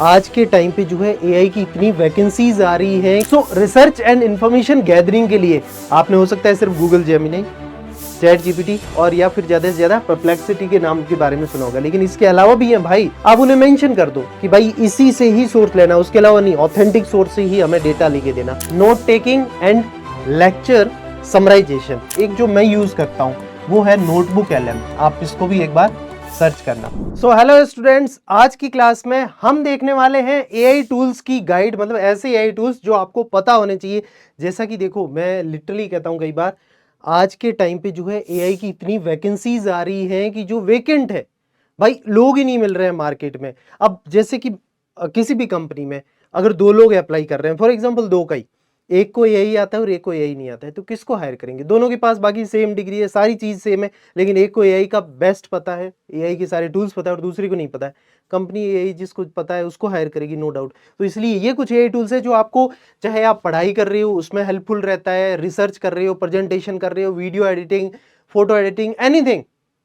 आज के टाइम पे जो है एआई की इतनी वैकेंसीज आ रही हैं, सो रिसर्च एंड इंफॉर्मेशन गैदरिंग के लिए आपने हो सकता है सिर्फ गूगल जेमिनी, चैट जीपीटी और या फिर ज्यादा से ज्यादा परप्लेक्सिटी के नाम के बारे में सुना होगा, लेकिन इसके अलावा भी है भाई। आप उन्हें मेंशन कर दो कि भाई इसी से ही सोर्स लेना, उसके अलावा नहीं, ऑथेंटिक सोर्स से ही हमें डेटा लेके देना। Note taking and lecture summarization एक जो मैं यूज करता हूँ वो है नोटबुक एलएम, आप इसको भी एक बार सर्च करना। सो हेलो स्टूडेंट्स, आज की क्लास में हम देखने वाले हैं एआई टूल्स की गाइड, मतलब ऐसे एआई टूल्स जो आपको पता होने चाहिए। जैसा कि देखो, मैं लिटरली कहता हूं कई बार, आज के टाइम पे जो है एआई की इतनी वैकेंसीज आ रही हैं कि जो वेकेंट है भाई, लोग ही नहीं मिल रहे हैं मार्केट में। अब जैसे कि किसी भी कंपनी में अगर दो लोग अप्लाई कर रहे हैं, फॉर एग्जांपल दो का ही, एक को यही आता है और एक को यही नहीं आता है, तो किसको हायर करेंगे? दोनों के पास बाकी सेम डिग्री है, सारी चीज सेम है, लेकिन एक को एआई का बेस्ट पता है, एआई के सारे टूल्स पता है, और दूसरे को नहीं पता है। कंपनी एआई जिसको पता है उसको हायर करेगी, नो डाउट। तो इसलिए ये कुछ एआई टूल्स है जो आपको, चाहे आप पढ़ाई कर रहे हो उसमें हेल्पफुल रहता है, रिसर्च कर रहे हो, प्रेजेंटेशन कर रहे हो, video editing, photo editing, anything,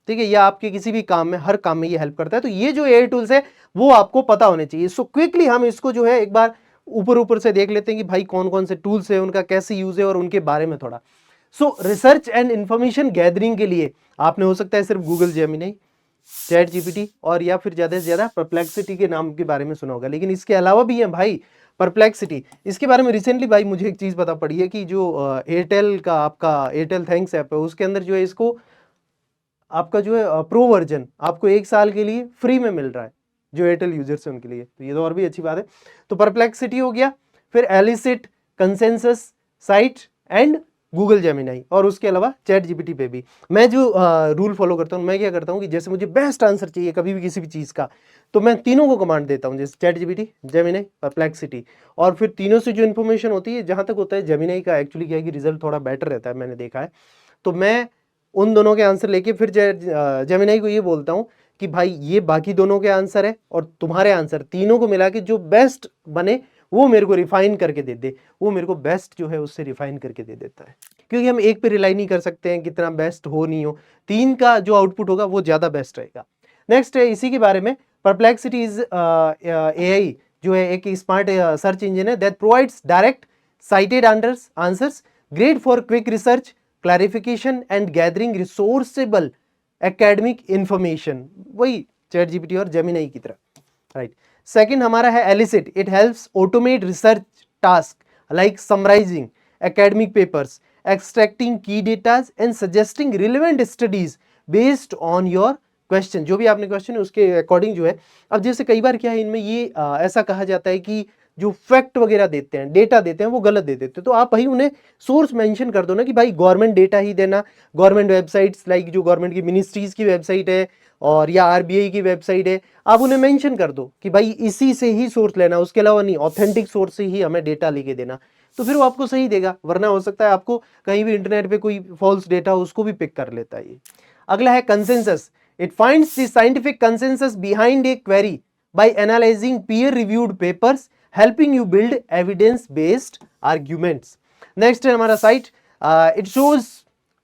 ठीक है, या आपके किसी भी काम में, हर काम में ये हेल्प करता है। तो ये जो एआई टूल्स है वो आपको पता होने चाहिए। सो क्विकली हम इसको जो है एक बार ऊपर ऊपर से देख लेते हैं कि भाई कौन कौन से टूल्स है, उनका कैसे यूज है और उनके बारे में थोड़ा। सो रिसर्च एंड इंफॉर्मेशन गैदरिंग के लिए आपने हो सकता है सिर्फ गूगल जेमिनी, चैट जीपीटी और या फिर ज्यादा से ज्यादा परप्लेक्सिटी के नाम के बारे में सुना होगा, लेकिन इसके अलावा भी है भाई परप्लेक्सिटी। इसके बारे में रिसेंटली भाई मुझे एक चीज पता पड़ी है कि जो एयरटेल का, आपका एयरटेल थैंक्स ऐप है, उसके अंदर जो है इसको आपका जो है प्रो वर्जन आपको 1 साल के लिए फ्री में मिल रहा है, जो एयरटेल यूजर्स है उनके लिए, तो ये तो और भी अच्छी बात है। तो परप्लेक्सिटी हो गया, फिर elicit, consensus, site and Google Gemini, और उसके अलावा चैट जीपीटी पे भी। मैं जो रूल फॉलो करता हूँ, मैं क्या करता हूँ कि जैसे मुझे बेस्ट आंसर चाहिए कभी भी किसी भी चीज़ का, तो मैं तीनों को कमांड देता हूँ, जैसे चैट जीपीटी, जेमिनाई, परप्लेक्सिटी, और फिर तीनों से जो इन्फॉर्मेशन होती है, जहाँ तक होता है जेमिनाई का एक्चुअली क्या है कि रिजल्ट थोड़ा बेटर रहता है, मैंने देखा है। तो मैं उन दोनों के आंसर लेके फिर जेमिनाई को ये बोलता हूँ कि भाई ये बाकी दोनों के आंसर है और तुम्हारे आंसर, तीनों को मिला के जो बेस्ट बने वो मेरे को रिफाइन करके दे दे। वो मेरे को बेस्ट जो है उससे रिफाइन करके दे देता है, क्योंकि हम एक पे रिलाई नहीं कर सकते हैं कितना बेस्ट हो नहीं हो, तीन का जो आउटपुट होगा वो ज्यादा बेस्ट रहेगा। नेक्स्ट है इसी के बारे में, परप्लेक्सिटी इज एआई जो है एक स्मार्ट सर्च इंजन है that provides direct cited answers, great for quick research, clarification and gathering resourceable academic information, वही चैट जीपीटी और जेमिनाई की तरह, राइट। सेकंड हमारा है Elicit, it helps automate research task like summarising academic papers, extracting key datas and suggesting relevant studies based on your question, जो भी आपने question है उसके अकॉर्डिंग जो है। अब जैसे कई बार क्या है इनमें ये ऐसा कहा जाता है कि जो फैक्ट वगैरह देते हैं, डेटा देते हैं, वो गलत दे देते हैं, तो आप भाई उन्हें सोर्स मेंशन कर दो ना कि भाई गवर्नमेंट डेटा ही देना, गवर्नमेंट वेबसाइट्स लाइक जो गवर्नमेंट की मिनिस्ट्रीज की वेबसाइट है और या आरबीआई की वेबसाइट है, आप उन्हें मेंशन कर दो कि भाई इसी से ही सोर्स लेना, उसके अलावा नहीं, ऑथेंटिक सोर्स से ही हमें डेटा लेके देना, तो फिर वो आपको सही देगा। वरना हो सकता है आपको कहीं भी इंटरनेट पे कोई फॉल्स डेटा उसको भी पिक कर लेता है ये। अगला है consensus, it finds the scientific consensus behind a query by analyzing peer reviewed papers, helping you build evidence based arguments. Next है हमारा site, it shows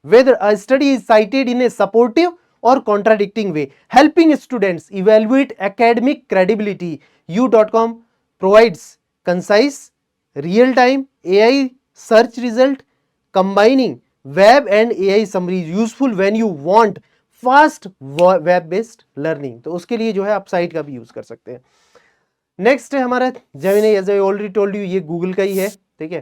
whether a study is cited in a supportive or contradicting way, helping students evaluate academic credibility. U.com provides concise real time AI search result combining web and AI summaries, useful when you want fast web based learning, तो उसके लिए जो है आप site का भी use कर सकते हैं। नेक्स्ट है हमारा Gemini, as I already told you, ये गूगल का ही है, ठीक है।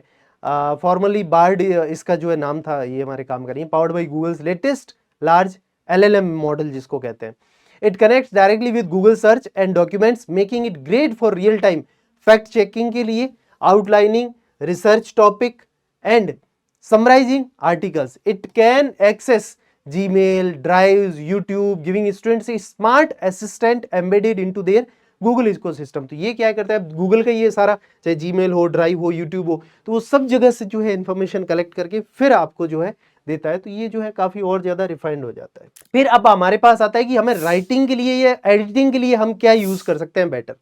फॉर्मली बार्ड इसका जो है नाम था, ये हमारे काम का नहीं है। Powered by Google's latest large LLM model जिसको कहते हैं। It connects directly with Google search and documents, making it great for real time fact checking के लिए, outlining research topic and summarising articles. It can access Gmail, Drives, YouTube, giving students a smart assistant embedded into their Google ecosystem। तो ये क्या करता है, Google का ये सारा, चाहे Gmail हो, ड्राइव हो, यूट्यूब हो, तो वो सब जगह से जो है इंफॉर्मेशन कलेक्ट करके फिर आपको जो है देता है। तो ये जो है काफी और ज्यादा रिफाइंड हो जाता है। फिर अब हमारे पास आता है कि हमें राइटिंग के लिए या एडिटिंग के लिए हम क्या यूज कर सकते हैं बेटर।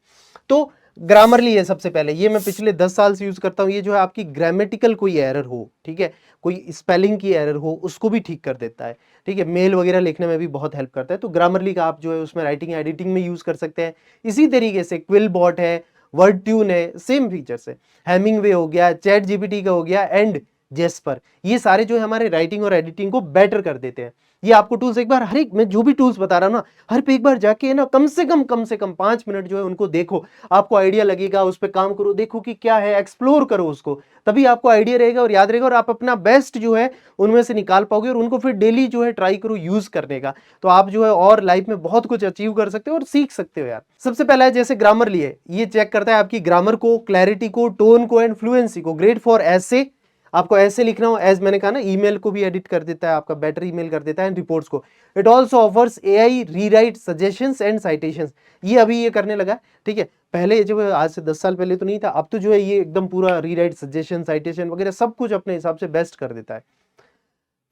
तो ग्रामरली है सबसे पहले, ये मैं पिछले 10 साल से यूज करता हूँ। ये जो है आपकी ग्रामेटिकल कोई एरर हो, ठीक है, कोई स्पेलिंग की एरर हो, उसको भी ठीक कर देता है, ठीक है। मेल वगैरह लिखने में भी बहुत हेल्प करता है। तो ग्रामरली का आप जो है उसमें राइटिंग एडिटिंग में यूज कर सकते हैं। इसी तरीके से क्विल बॉट है वर्ड ट्यून है, सेम फीचर्स है। हेमिंगवे हो गया, चैट जीपीटी का हो गया एंड जेस्पर, ये सारे जो है हमारे राइटिंग और एडिटिंग को बेटर कर देते हैं। ये आपको टूल्स एक बार हर एक, मैं जो भी टूल्स बता रहा हूं ना, हर पे एक बार जाके ना कम से कम 5 मिनट जो है उनको देखो, आपको आइडिया लगेगा, उस पर काम करो, देखो कि क्या है, एक्सप्लोर करो उसको, तभी आपको आइडिया रहेगा और याद रहेगा और आप अपना बेस्ट जो है उनमें से निकाल पाओगे और उनको फिर डेली जो है ट्राई करो यूज करने का। तो आप जो है और लाइफ में बहुत कुछ अचीव कर सकते हो और सीख सकते हो यार। सबसे पहला है जैसे ग्रामर लिए, ये चेक करता है आपकी ग्रामर को, क्लैरिटी को, टोन को एंड फ्लुएंसी को। ग्रेट फॉर ऐसे, आपको ऐसे लिखना हो, एज मैंने कहा ना, ईमेल को भी एडिट कर देता है, आपका बेटर ईमेल कर देता है, एंड रिपोर्ट्स को। It also offers AI rewrite suggestions and citations, ये अभी ये करने लगा, ठीक है। पहले जो है आज से 10 साल पहले तो नहीं था, अब तो जो है ये एकदम पूरा रीराइट सजेशन, साइटेशन वगैरह सब कुछ अपने हिसाब से बेस्ट कर देता है।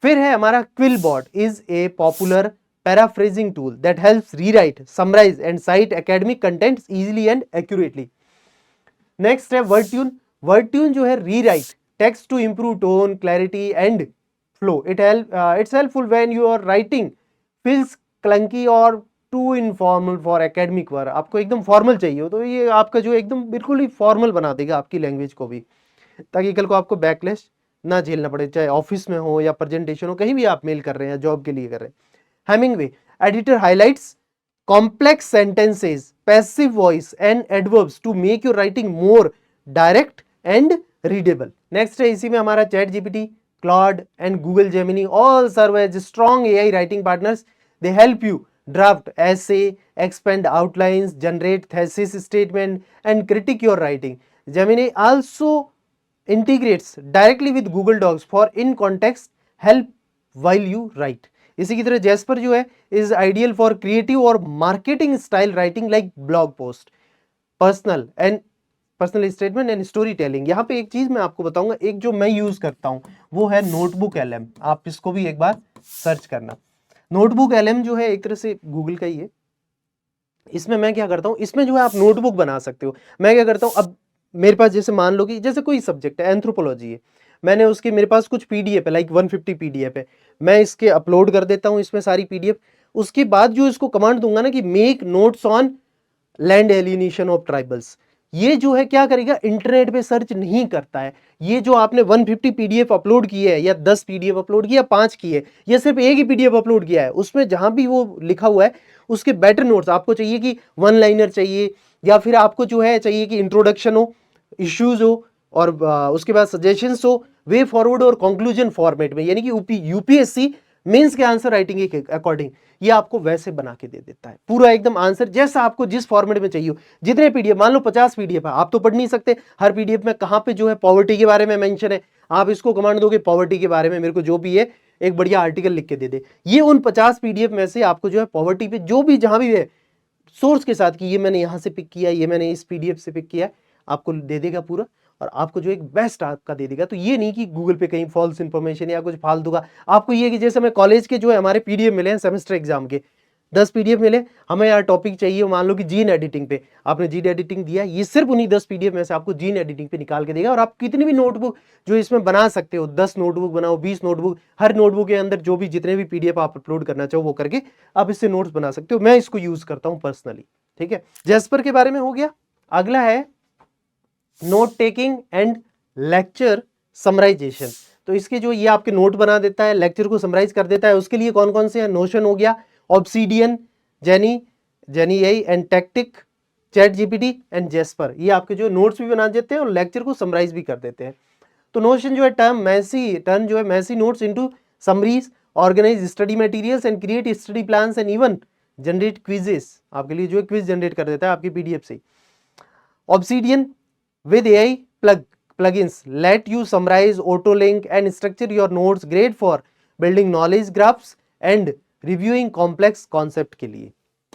फिर है हमारा QuillBot, is a popular paraphrasing tool that helps rewrite, summarise and cite academic contents easily and accurately. Next है वर्ड ट्यून। वर्ड ट्यून जो है rewrite text to improve tone, clarity and flow. It's helpful when you are writing feels clunky और too informal for academic work. आपको एकदम formal चाहिए हो तो ये आपका जो एकदम बिल्कुल ही फॉर्मल बना देगा आपकी लैंग्वेज को भी, ताकि कल को आपको बैकलैश ना झेलना पड़े, चाहे ऑफिस में हो या प्रेजेंटेशन हो, कहीं भी आप मेल कर रहे हैं, जॉब के लिए कर रहे हैं। Hemingway editor highlights complex sentences, passive voice and adverbs to make your writing more direct and readable. Next है इसी में हमारा chat GPT, Claude and Google Gemini all serve as strong AI writing partners. They help you draft essay, expand outlines, generate thesis statement and critique your writing. Gemini also integrates directly with Google Docs for in context help while you write. इसी की तरह Jasper जो है is ideal for creative और marketing style writing like blog post, personal statement and story telling. यहाँ पे एक चीज मैं आपको बताऊंगा, एक जो मैं यूज करता हूँ वो है नोटबुक एलएम, आप इसको भी एक बार सर्च करना। नोटबुक एलएम जो है एक तरह से गूगल का ही है। इसमें मैं क्या करता हूँ, इसमें जो है आप नोटबुक बना सकते हो। मैं क्या करता हूँ, अब मेरे पास जैसे मान लो कि जैसे कोई सब्जेक्ट है, एंथ्रोपोलॉजी है, मैंने उसके, मेरे पास कुछ पीडीएफ है, लाइक 150 पीडीएफ है, मैं इसके अपलोड कर देता हूँ इसमें सारी पीडीएफ। उसके बाद जो इसको कमांड दूंगा ना कि make notes on land alienation of tribals, ये जो है क्या करेगा, इंटरनेट पे सर्च नहीं करता है। ये जो आपने 150 पीडीएफ अपलोड की है या 10 पीडीएफ अपलोड किया, 5 की है, या सिर्फ एक ही पीडीएफ अपलोड किया है, उसमें जहां भी वो लिखा हुआ है उसके बेटर नोट्स आपको चाहिए कि वन लाइनर चाहिए, या फिर आपको जो है चाहिए कि इंट्रोडक्शन हो, इश्यूज हो, और उसके बाद सजेशंस हो, वे फॉरवर्ड और कंक्लूजन फॉर्मेट में, यानी कि यूपीएससी मेंस के आंसर राइटिंग के अकॉर्डिंग ये आपको वैसे बना के दे देता है, पूरा एकदम आंसर जैसा आपको जिस फॉर्मेट में चाहिए हो। जितने पीडीएफ, मान लो 50 पीडीएफ है, आप तो पढ़ नहीं सकते हर पीडीएफ में कहाँ पे जो है पॉवर्टी के बारे में मेंशन है, आप इसको कमांड दोगे पॉवर्टी के बारे में मेरे को जो भी है एक बढ़िया आर्टिकल लिख के दे दे, ये उन 50 पीडीएफ में से आपको जो है पॉवर्टी पे जो भी जहां भी है सोर्स के साथ कि ये मैंने यहां से पिक किया, ये मैंने इस पीडीएफ से पिक किया, आपको दे देगा पूरा, और आपको जो एक बेस्ट आपका दे देगा। तो ये नहीं कि गूगल पे कहीं फॉल्स इंफॉर्मेशन या कुछ फालतू का, आपको ये कि जैसे हमें कॉलेज के जो है हमारे पीडीएफ मिले हैं सेमेस्टर एग्जाम के, 10 पीडीएफ मिले, हमें यार टॉपिक चाहिए, मान लो कि जीन एडिटिंग पे, आपने जीन एडिटिंग दिया, ये सिर्फ उन्हीं 10 पीडीएफ में से आपको जीन एडिटिंग पे निकाल के देगा। और आप कितनी भी नोटबुक जो इसमें बना सकते हो, 10 नोटबुक बनाओ, 20 नोटबुक, हर नोटबुक के अंदर जो भी जितने भी पीडीएफ आप अपलोड करना चाहो वो करके आप इससे नोट्स बना सकते हो। मैं इसको यूज करता हूं पर्सनली, ठीक है। जेस्पर के बारे में हो गया। अगला है note taking and lecture summarisation. तो इसके जो ये आपके नोट बना देता है, लेक्चर को समराइज कर देता है। उसके लिए कौन कौन से हैं, नोशन हो गया, obsidian, jenny AI and tactic, chat GPT and Jasper, ये आपके जो नोट्स भी बना देते हैं और लेक्चर को समराइज भी कर देते हैं। तो नोशन जो है टर्न जो है messy notes into summaries, organise study materials and create study plans and even generate quizzes, आपके लिए जो है क्विज जनरेट कर देता है आपकी पीडीएफ से। Obsidian with AI plugins let you summarize, auto link and structure your notes, great for building knowledge graphs and reviewing complex concept के लिए।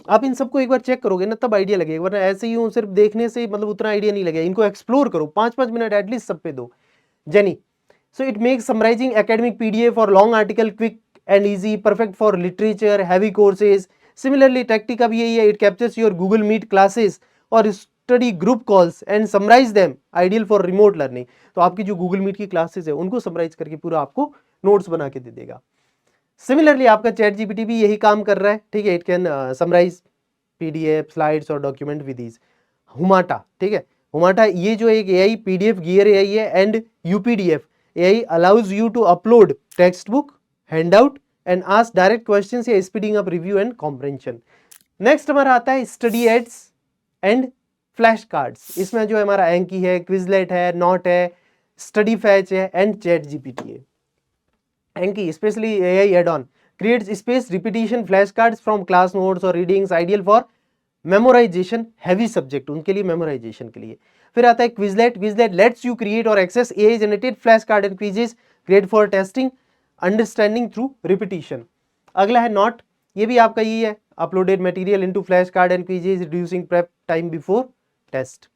आप इन सबको एक बार चेक करोगे ना तब आइडिया लगेगा, वरना ऐसे ही सिर्फ देखने से मतलब उतना आइडिया नहीं लगेगा। इनको एक्सप्लोर करो, 5-5 मिनट एटलीस्ट सब पे दो। Jenny, so it makes summarizing academic PDF or long article quick and easy, perfect for literature heavy courses. Similarly tactic का भी यही है, it captures your Google Meet classes और study group calls and summarise them, ideal for remote learning. तो आपकी जो Google meet की classes है उनको समराइज करके पूरा आपको नोट्स बना के दे देगा। सिमिलरली आपका चैट जीपीटी भी यही काम कर रहा है, ठीक है। It can summarise PDF, slides और डॉक्यूमेंट विद ईज। हुमाटा, ठीक है, हुमाटा ये जो एक एआई पीडीएफ गियर एआई है and UPDF AI allows you to upload textbook, handout and ask direct questions या speeding up review and comprehension. Next हमारा आता है study aids and flash cards. इसमें जो हमारा एंकी है, क्विजलेट है, नोट है, स्टडी फैच है एंड चैट जीपीटी है। एंकी specially AI add on creates space repetition flashcards from class notes or readings, ideal for memorization heavy subject, उनके लिए memorization के लिए। फिर आता है Quizlet. Quizlet lets you create और access AI generated flash card and quizzes, great for testing understanding through repetition. अगला है नोट, ये भी आपका यही है, uploaded material into flash card and quizzes, reducing prep time before test.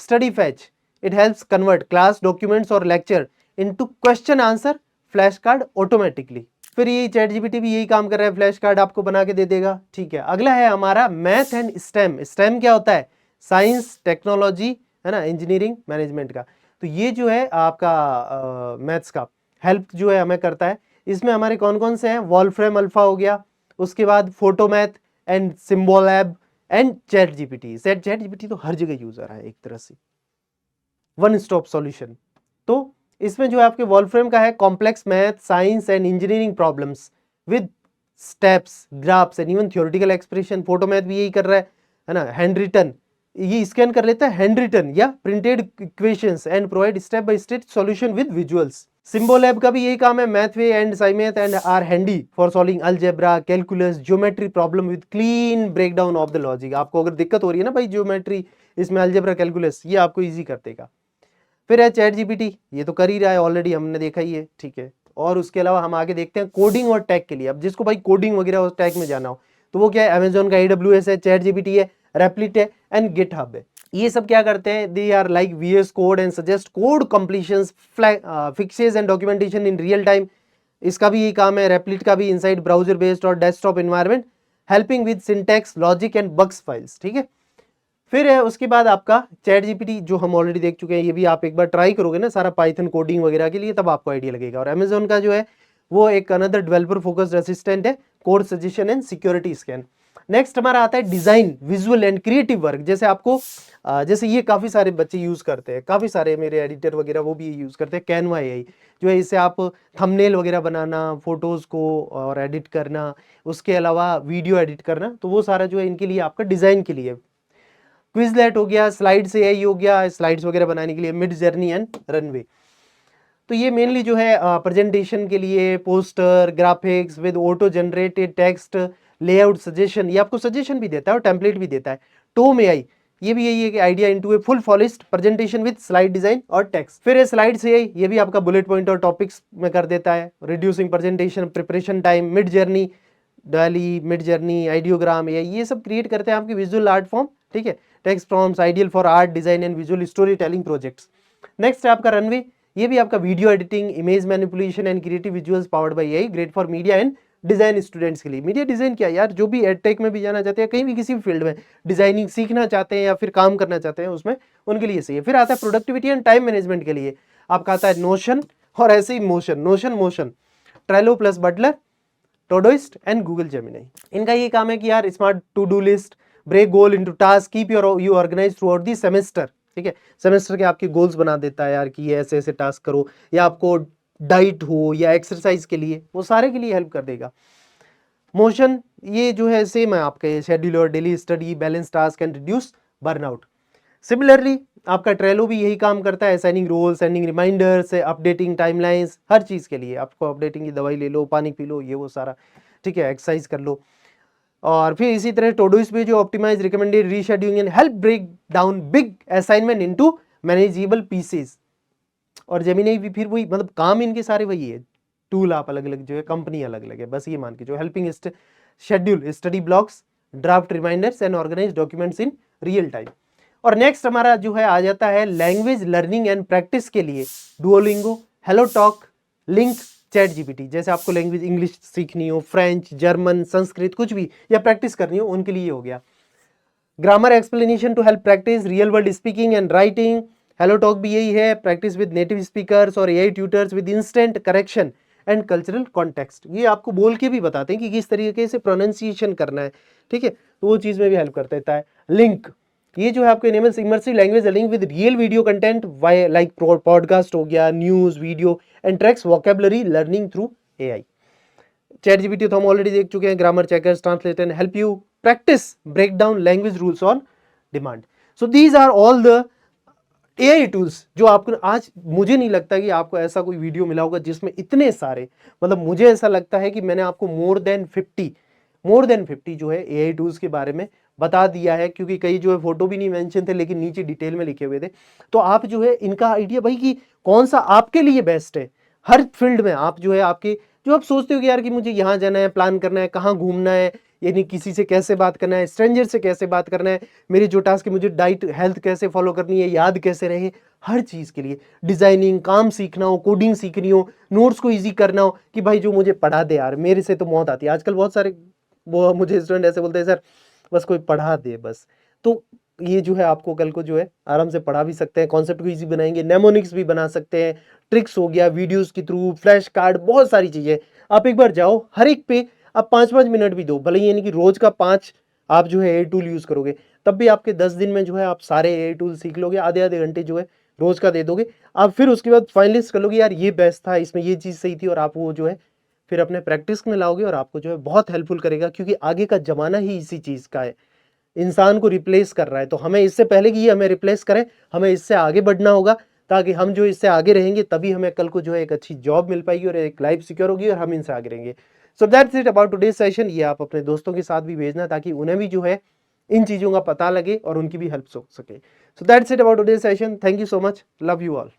StudyFetch, it helps convert class documents और lecture into question answer flash card automatically. फिर ये चैट जीपीटी भी यही काम कर रहा है, फ्लैश कार्ड आपको बना के दे देगा, ठीक है। अगला है हमारा मैथ एंड स्टेम। स्टेम क्या होता है? साइंस, टेक्नोलॉजी, है ना, इंजीनियरिंग, मैनेजमेंट का। तो ये जो है आपका मैथ्स का हेल्प जो है हमें करता है। इसमें हमारे कौन कौन से हैं? वॉल्फ्रेम अल्फा हो गया, उसके बाद Photomath and Symbolab and chat GPT. Chat GPT तो हर जगह यूज हो रहा है एक तरह से, वन स्टॉप सॉल्यूशन। तो इसमें जो है आपके वॉल्फ्रेम का है complex math, science and engineering problems with steps, graphs and even theoretical expression. Photomath भी यही कर रहा है ना, हैंड रिटन, ये स्कैन कर लेता है हैंड रिटन या printed equations and provide step by step solution with visuals. Symbolab का भी यही काम है, Mathway and Cymath and are handy for solving algebra, calculus, geometry problem with clean breakdown of the logic. आपको अगर दिक्कत हो रही है ना भाई ज्योमेट्री, इसमें अलजेब्रा, कैलकुलस, ये आपको इजी कर देगा। फिर है चैट जीपीटी, ये तो कर ही रहा है ऑलरेडी, हमने देखा ही है, ठीक है। और उसके अलावा हम आगे देखते हैं कोडिंग और टैग के लिए। अब जिसको भाई कोडिंग वगैरह और टैग में जाना हो तो वो क्या है, अमेजोन का AWS है, चैट जीपीटी है, रेप्लिट है एंड गिटहब है। ये सब क्या करते हैं? They are like VS code and suggest code completions, fixes and documentation in real time. इसका भी यही काम है। रेप्लिट का भी इनसाइड ब्राउजर बेस्ड और desktop environment, helping with syntax, logic and bugs files, ठीक है। फिर है उसके बाद आपका चैट जीपीटी जो हम ऑलरेडी देख चुके हैं, ये भी आप एक बार ट्राई करोगे ना सारा पाइथन कोडिंग वगैरह के लिए, तब आपको आइडिया लगेगा। और अमेजोन का जो है वो एक अनदर डेवलपर फोकस्ड असिस्टेंट है, code suggestion and security scan. Next हमारा आता है design, visual and creative work. जैसे आपको जैसे ये काफी सारे बच्चे यूज करते हैं, काफी सारे मेरे एडिटर वगैरह वो भी यूज करते हैं, कैनवा एआई जो है, इससे आप थंबनेल वगैरह बनाना, फोटोज को और एडिट करना, उसके अलावा वीडियो एडिट करना, तो वो सारा जो है इनके लिए आपका डिजाइन के लिए। क्विजलेट हो गया, स्लाइड्स एआई हो गया, स्लाइड्स वगैरह बनाने के लिए, मिड जर्नी एंड रनवे। तो ये मेनली जो है प्रेजेंटेशन के लिए, poster, graphics with auto generated text, layout suggestion, ये आपको सजेशन भी देता है और टेम्पलेट भी देता है। टोम एआई, ये भी यही है कि idea into a full polished presentation with slide design और टेक्स्ट। फिर स्लाइड्स एआई, ये भी आपका बुलेट पॉइंट और टॉपिक्स में कर देता है, reducing presentation preparation time. Mid journey, डाली, मिड जर्नी, आइडियोग्राम, ये सब क्रिएट करते हैं आपकी विजुअल आर्ट फॉर्म, ठीक है। Text prompts ideal for art design and visual story telling projects. Next है आपका रनवे, ये भी आपका video editing, image manipulation and creative visuals powered by AI, great for media and design students के लिए। Media design क्या यार, जो भी एडटेक में भी जाना चाहते हैं, कहीं भी किसी भी फील्ड में डिजाइनिंग सीखना चाहते हैं या फिर काम करना चाहते हैं उसमें, उनके लिए सही है। फिर आता है प्रोडक्टिविटी एंड टाइम मैनेजमेंट के लिए आपका आता है नोशन, और ऐसे ही Motion, Trello plus Butler, Todoist and Google Gemini. इनका ये काम है कि यार smart to do list, break goal into task, keep you organise throughout the semester, ठीक है। सेमेस्टर के आपके गोल्स बना देता है यार कि ये ऐसे ऐसे टास्क करो, या आपको डाइट हो या एक्सरसाइज के लिए, वो सारे के लिए हेल्प कर देगा। मोशन, ये जो है सेम है आपके scheduler, daily study, balance task and reduce burnout. Similarly आपका ट्रेलो भी यही काम करता है, assigning role, sending reminders, updating timelines, हर चीज़ के लिए। आपको अपडेटिंग की दवाई ले लो, पानी पी लो, ये वो सारा, ठीक है, एक्सरसाइज कर लो। और फिर इसी तरह टोडोइस्ट पे जो optimise, recommended, rescheduling and help break down big assignment into manageable pieces. और जेमिनी भी फिर वही, मतलब काम इनके सारे वही है, टूल आप अलग अलग जो है, कंपनी अलग अलग है, बस ये मान के जो helping schedule study blocks, draft reminders and organise documents in real time. और नेक्स्ट हमारा जो है आ जाता है लैंग्वेज लर्निंग एंड प्रैक्टिस के लिए Duolingo, hello talk, link, chat GPT. जैसे आपको लैंग्वेज इंग्लिश सीखनी हो, फ्रेंच, जर्मन, संस्कृत, कुछ भी, या प्रैक्टिस करनी हो, उनके लिए हो गया। Grammar explanation to help practise real world speaking and writing, HelloTalk भी यही है, प्रैक्टिस विद नेटिव स्पीकर्स और AI tutors with instant correction and cultural context. ये आपको बोल के भी बताते हैं कि किस तरीके से प्रोनाउंसिएशन करना है, ठीक है, तो वो चीज़ में भी हेल्प कर देता है। लिंक, ये जो है आपको enables immersive language learning with real video content like podcast हो गया, news, video and tracks vocabulary learning through AI. Chat GPT तो हम ऑलरेडी देख चुके हैं, grammar checkers, translator and help you practise break down language rules on demand. So these are all the AI tools जो आपको आज, मुझे नहीं लगता कि आपको ऐसा कोई वीडियो मिला होगा जिसमें इतने सारे, मतलब मुझे ऐसा लगता है कि मैंने आपको मोर देन 50 जो है AI टूल्स के बारे में बता दिया है, क्योंकि कई जो है फोटो भी नहीं मेंशन थे लेकिन नीचे डिटेल में लिखे हुए थे. तो आप जो है इनका आइडिया भाई कि कौन सा आपके लिए बेस्ट है हर फील्ड में. आप जो है आपके जो आप सोचते हो कि यार कि मुझे यहाँ जाना है, प्लान करना है, कहाँ घूमना है, यानी किसी से कैसे बात करना है, स्ट्रेंजर से कैसे बात करना है, मेरी जो टास्क है मुझे डाइट हेल्थ कैसे फॉलो करनी है, याद कैसे रहे, हर चीज़ के लिए, डिज़ाइनिंग, काम सीखना हो, कोडिंग सीखनी हो, नोट्स को ईजी करना हो कि भाई जो मुझे पढ़ा दे यार, मेरे से तो मौत आती है. आजकल बहुत सारे वो मुझे स्टूडेंट ऐसे बोलते हैं सर बस कोई पढ़ा दे बस. तो ये जो है आपको कल को जो है आराम से पढ़ा भी सकते हैं, कॉन्सेप्ट को इजी बनाएंगे, नेमोनिक्स भी बना सकते हैं, ट्रिक्स हो गया, वीडियोस के थ्रू, फ्लैश कार्ड, बहुत सारी चीज़ें. आप एक बार जाओ, हर एक पे आप 5-5 मिनट भी दो, भले ही यानी कि रोज का 5 आप जो है AI टूल यूज़ करोगे, तब भी आपके 10 दिन में जो है आप सारे AI टूल सीख लोगे, आधे घंटे जो है रोज का दे दोगे. आप फिर उसके बाद फाइनलिस्ट कर लोगे यार ये बेस्ट था, इसमें ये चीज़ सही थी, और आप वो जो है फिर अपने प्रैक्टिस में लाओगे और आपको जो है बहुत हेल्पफुल करेगा, क्योंकि आगे का जमाना ही इसी चीज़ का है, इंसान को रिप्लेस कर रहा है. तो हमें इससे पहले कि ये हमें रिप्लेस करें, हमें इससे आगे बढ़ना होगा, ताकि हम जो इससे आगे रहेंगे तभी हमें कल को जो है एक अच्छी जॉब मिल पाएगी और एक लाइफ सिक्योर होगी और हम इनसे आगे रहेंगे. So that's it about today's session. ये आप अपने दोस्तों के साथ भी भेजना ताकि उन्हें भी जो है इन चीज़ों का पता लगे और उनकी भी हेल्प हो सके. So that's it about today's session. Thank you so much. Love you all.